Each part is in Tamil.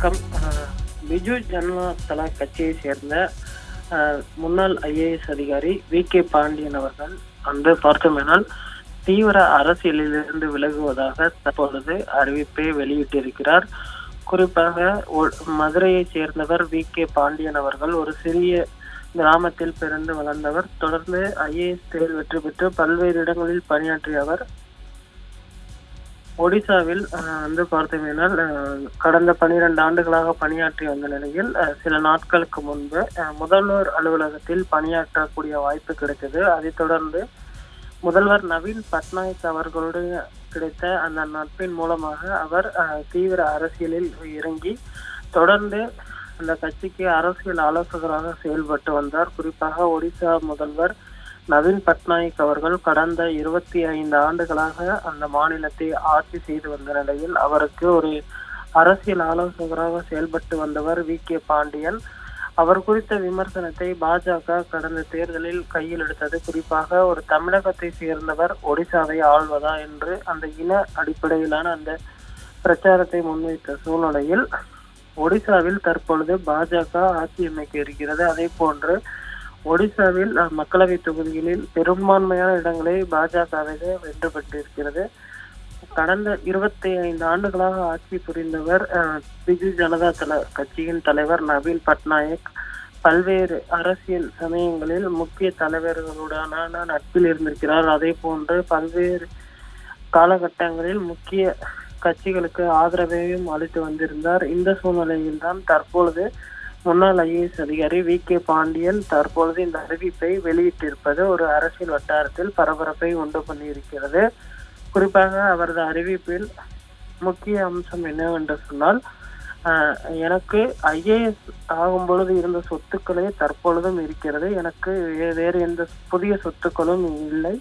வணக்கம். பிஜு ஜனதா தள கட்சியை சேர்ந்த முன்னாள் ஐஏஎஸ் அதிகாரி வி.கே. பாண்டியன் அவர்கள் பார்த்தோமேனால் தீவிர அரசியலிலிருந்து விலகுவதாக தற்பொழுது அறிவிப்பை வெளியிட்டிருக்கிறார். குறிப்பாக மதுரையை சேர்ந்தவர் வி.கே. பாண்டியன் அவர்கள் ஒரு சிறிய கிராமத்தில் பிறந்து வளர்ந்தவர். தொடர்ந்து ஐஏஎஸ் தேர்வு வெற்றி பெற்று பல்வேறு இடங்களில் பணியாற்றிய அவர் ஒடிசாவில் பார்த்தீங்கன்னா கடந்த 12 ஆண்டுகளாக பணியாற்றி வந்த நிலையில் சில நாட்களுக்கு முன்பு முதல்வர் அலுவலகத்தில் பணியாற்றக்கூடிய வாய்ப்பு கிடைத்தது. அதைத் தொடர்ந்து முதல்வர் நவீன் பட்நாயக் அவர்களுடைய கிடைத்த அந்த நட்பின் மூலமாக அவர் தீவிர அரசியலில் இறங்கி தொடர்ந்து அந்த கட்சிக்கு அரசியல் ஆலோசகராக செயல்பட்டு வந்தார். குறிப்பாக ஒடிசா முதல்வர் நவீன் பட்நாயக் அவர்கள் கடந்த 25 ஆண்டுகளாக அந்த மாநிலத்தை ஆட்சி செய்து வந்த நிலையில் அவருக்கு ஒரு அரசியல் ஆலோசகராக செயல்பட்டு வந்தவர் வி.கே. பாண்டியன். அவர் குறித்த விமர்சனத்தை பாஜக கடந்த தேர்தலில் கையில் எடுத்தது. குறிப்பாக ஒரு தமிழகத்தை சேர்ந்தவர் ஒடிசாவை ஆள்வதா என்று அந்த இன அடிப்படையிலான அந்த பிரச்சாரத்தை முன்வைத்த சூழ்நிலையில் ஒடிசாவில் தற்பொழுது பாஜக ஆட்சி அமைக்க இருக்கிறது. அதே போன்று ஒடிசாவில் மக்களவை தொகுதிகளில் பெரும்பான்மையான இடங்களை பாஜகவே வென்று பெற்றிருக்கிறது. கடந்த 25 ஆண்டுகளாக ஆட்சி புரிந்தவர் பிஜு ஜனதா தள கட்சியின் தலைவர் நவீன் பட்நாயக் பல்வேறு அரசியல் சமயங்களில் முக்கிய தலைவர்களுடனான நட்பில் இருந்திருக்கிறார். அதே போன்று பல்வேறு காலகட்டங்களில் முக்கிய கட்சிகளுக்கு ஆதரவையும் அளித்து வந்திருந்தார். இந்த சூழ்நிலையில் தான் தற்பொழுது முன்னாள் ஐஏஎஸ் அதிகாரி வி.கே. பாண்டியன் தற்பொழுது இந்த அறிவிப்பை வெளியிட்டிருப்பது ஒரு அரசியல் வட்டாரத்தில் பரபரப்பை உண்டு பண்ணியிருக்கிறது. குறிப்பாக அவரது அறிவிப்பில் முக்கிய அம்சம் என்னவென்று சொன்னால், எனக்கு ஐஏஎஸ் ஆகும் பொழுது இருந்த சொத்துக்களே தற்பொழுதும் இருக்கிறது. எனக்கு வேறு எந்த புதிய சொத்துக்களும் இல்லை.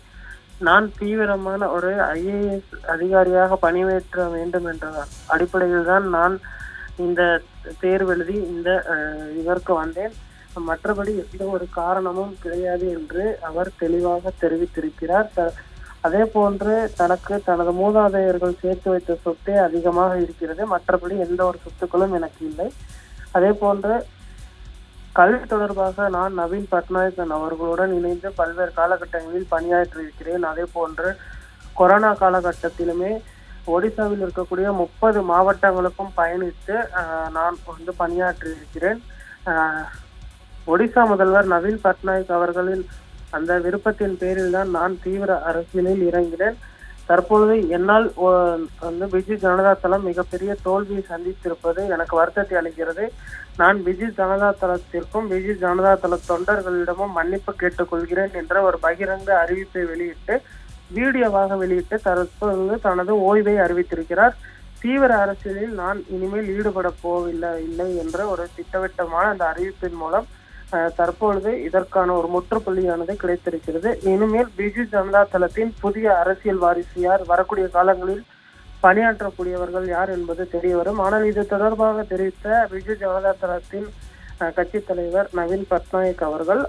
நான் தீவிரமான ஒரு ஐஏஎஸ் அதிகாரியாக பணியேற்ற வேண்டும் என்ற அடிப்படையில் தான் நான் இந்த தேர்வு எழுதி இந்த இதற்கு வந்தேன். மற்றபடி எந்த ஒரு காரணமும் கிடையாது என்று அவர் தெளிவாக தெரிவித்திருக்கிறார். அதே போன்று தனக்கு தனது மூதாதையர்கள் சேர்த்து வைத்த சொத்தே அதிகமாக இருக்கிறது. மற்றபடி எந்த ஒரு சொத்துக்களும் எனக்கு இல்லை. அதே போன்று கல்வி தொடர்பாக நான் நவீன் பட்நாயக் அவர்களுடன் இணைந்து பல்வேறு காலகட்டங்களில் பணியாற்றியிருக்கிறேன். அதே போன்று கொரோனா காலகட்டத்திலுமே ஒடிசாவில் இருக்கக்கூடிய 30 மாவட்டங்களுக்கும் பயணித்து நான் பணியாற்றி இருக்கிறேன். ஒடிசா முதல்வர் நவீன் பட்நாயக் அவர்களின் அந்த விருப்பத்தின் பேரில் தான் நான் தீவிர அரசியலில் இறங்கினேன். தற்பொழுது என்னால் பிஜு ஜனதா தளம் மிகப்பெரிய தோல்வியை சந்தித்திருப்பது எனக்கு வருத்தத்தை அளிக்கிறது. நான் பிஜு ஜனதா தளத்திற்கும் பிஜு ஜனதா தள தொண்டர்களிடமும் மன்னிப்பு கேட்டுக்கொள்கிறேன் என்ற ஒரு பகிரங்க அறிவிப்பை வெளியிட்டு வீடியோவாக வெளியிட்டு தற்போது தனது ஓய்வை அறிவித்திருக்கிறார். தீவிர அரசியலில் நான் இனிமேல் ஈடுபட இல்லை என்ற ஒரு திட்டவட்டமான அந்த அறிவிப்பின் மூலம் தற்பொழுது இதற்கான ஒரு முற்றுப்புள்ளியானது கிடைத்திருக்கிறது. இனிமேல் பிஜு ஜனதா தளத்தின் புதிய அரசியல் வாரிசு யார், வரக்கூடிய காலங்களில் பணியாற்றக்கூடியவர்கள் யார் என்பது தெரிய வரும். ஆனால் இது தொடர்பாக தெரிவித்த பிஜு ஜனதா தளத்தின் கட்சி தலைவர் நவீன் பட்நாயக் அவர்கள்,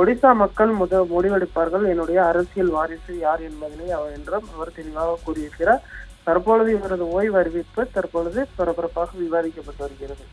ஒடிசா மக்கள் முடிவெடுப்பார்கள் என்னுடைய அரசியல் வாரிசு யார் என்பதனை என்றும் அவர் தெளிவாக கூறியிருக்கிறார். தற்பொழுது இவரது ஓய்வு அறிவிப்பு தற்பொழுது பரபரப்பாக விவாதிக்கப்பட்டு வருகிறது.